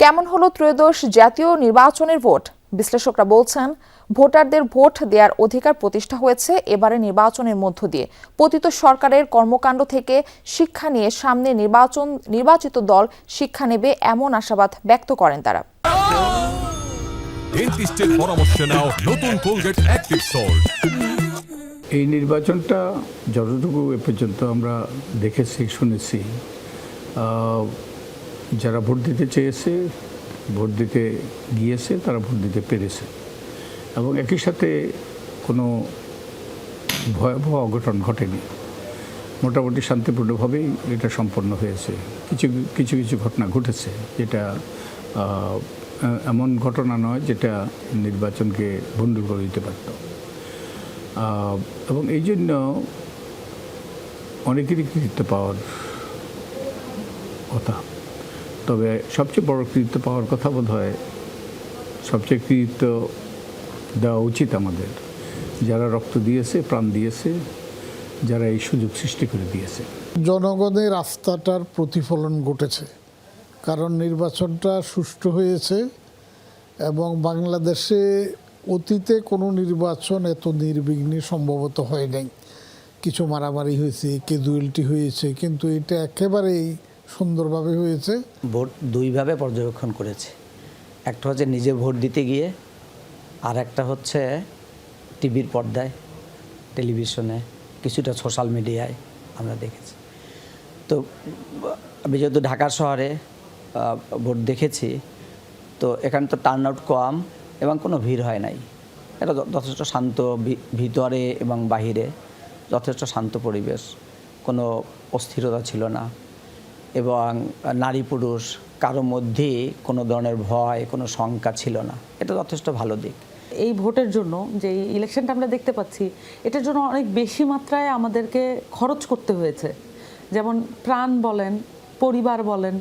কেমন হলো ত্রয়োদশ জাতীয় নির্বাচনের ভোট? বিশ্লেষকরা বলছেন, ভোটারদের ভোট দেওয়ার অধিকার প্রতিষ্ঠা হয়েছে এবারে নির্বাচনের মধ্য দিয়ে। পতিত সরকারের কর্মকাণ্ড থেকে শিক্ষা নিয়ে সামনে নির্বাচিত দল শিক্ষা নেবে এমন আশাবাদ ব্যক্ত করেন তারা। ডেন্টিস্টের পরামর্শ নাও নতুন কোলগেট অ্যাক্টিভ সল্ট। এই নির্বাচনটা যতটুকু এ পর্যন্ত আমরা দেখেছি শুনেছি, যারা ভোট দিতে চেয়েছে, ভোট দিতে গিয়েছে, তারা ভোট দিতে পেরেছে এবং একই সাথে কোনো ভয়াবহ অঘটন ঘটেনি। মোটামুটি শান্তিপূর্ণভাবেই এটা সম্পন্ন হয়েছে। কিছু কিছু ঘটনা ঘটেছে যেটা এমন ঘটনা নয় যেটা নির্বাচনকে ভণ্ডুল করে দিতে পারত, এবং এই জন্য অনেকেরই কৃতিত্ব পাওয়ার কথা। তবে সবচেয়ে বড় কৃতিত্ব পাওয়ার কথা বোধ হয়, সবচেয়ে কৃতিত্ব দেওয়া উচিত আমাদের যারা রক্ত দিয়েছে, প্রাণ দিয়েছে, যারা এই সুযোগ সৃষ্টি করে দিয়েছে। জনগণের আস্থাটার প্রতিফলন ঘটেছে, কারণ নির্বাচনটা সুষ্ঠু হয়েছে এবং বাংলাদেশে অতীতে কোনো নির্বাচন এত নির্বিঘ্নে সম্ভবত হয় নাই। কিছু মারামারি হয়েছে, ক্যাজুয়ালিটি হয়েছে, কিন্তু এটা একেবারেই সুন্দরভাবে হয়েছে। ভোট দুইভাবে পর্যবেক্ষণ করেছে, একটা হচ্ছে নিজে ভোট দিতে গিয়ে, আর একটা হচ্ছে টিভির পর্দায়, টেলিভিশনে, কিছুটা সোশ্যাল মিডিয়ায় আমরা দেখেছি। তো আমি যেহেতু ঢাকা শহরে ভোট দেখেছি, তো এখানে তো টার্ন আউট কম এবং কোনো ভিড় হয় নাই। এটা যথেষ্ট শান্ত, ভিতরে এবং বাহিরে যথেষ্ট শান্ত পরিবেশ, কোনো অস্থিরতা ছিল না এবং নারী পুরুষ কারো মধ্যেই কোনো ধরনের ভয়, কোনো শঙ্কা ছিল না। এটা যথেষ্ট ভালো দিক। এই ভোটের জন্য যে ইলেকশনটা আমরা দেখতে পাচ্ছি, এটার জন্য অনেক বেশি মাত্রায় আমাদেরকে খরচ করতে হয়েছে। যেমন প্রাণ বলেন, পরিবার বলেন,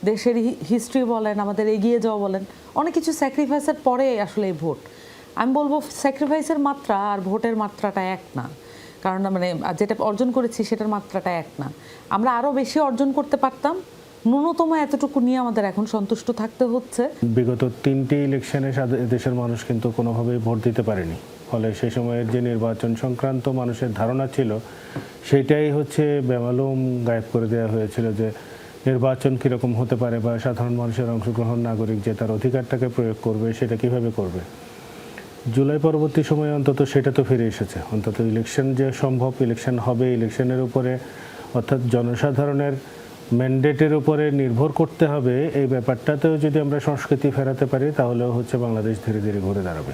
দেশের হিস্ট্রি বলেন, আমাদের এগিয়ে যাওয়া বলেন, অনেক কিছু স্যাক্রিফাইসের পরে আসলে এই ভোট। আমি বলবো স্যাক্রিফাইসের মাত্রা আর ভোটের মাত্রাটা এক না, কারণ মানে যেটা অর্জন করেছি সেটার মাত্রাটা এক না। আমরা আরও বেশি অর্জন করতে পারতাম, ন্যূনতম এতটুকু নিয়ে আমাদের এখন সন্তুষ্ট থাকতে হচ্ছে। বিগত 3টি ইলেকশনে দেশের মানুষ কিন্তু কোনোভাবেই ভোট দিতে পারেনি, ফলে সেই সময়ের যে নির্বাচন সংক্রান্ত মানুষের ধারণা ছিল সেটাই হচ্ছে বেমালুম গায়েব করে দেওয়া হয়েছিল, যে নির্বাচন কীরকম হতে পারে বা সাধারণ মানুষের অংশগ্রহণ, নাগরিক যে তার অধিকারটাকে প্রয়োগ করবে সেটা কিভাবে করবে। জুলাই পরবর্তী সময়ে অন্তত সেটা তো ফিরে এসেছে। অন্তত ইলেকশন যে সম্ভব, ইলেকশন হবে, ইলেকশনের উপরে অর্থাৎ জনসাধারণের ম্যান্ডেটের উপরে নির্ভর করতে হবে, এই ব্যাপারটাতেও যদি আমরা সংস্কৃতি ফেরাতে পারি তাহলেও হচ্ছে বাংলাদেশ ধীরে ধীরে ঘুরে দাঁড়াবে।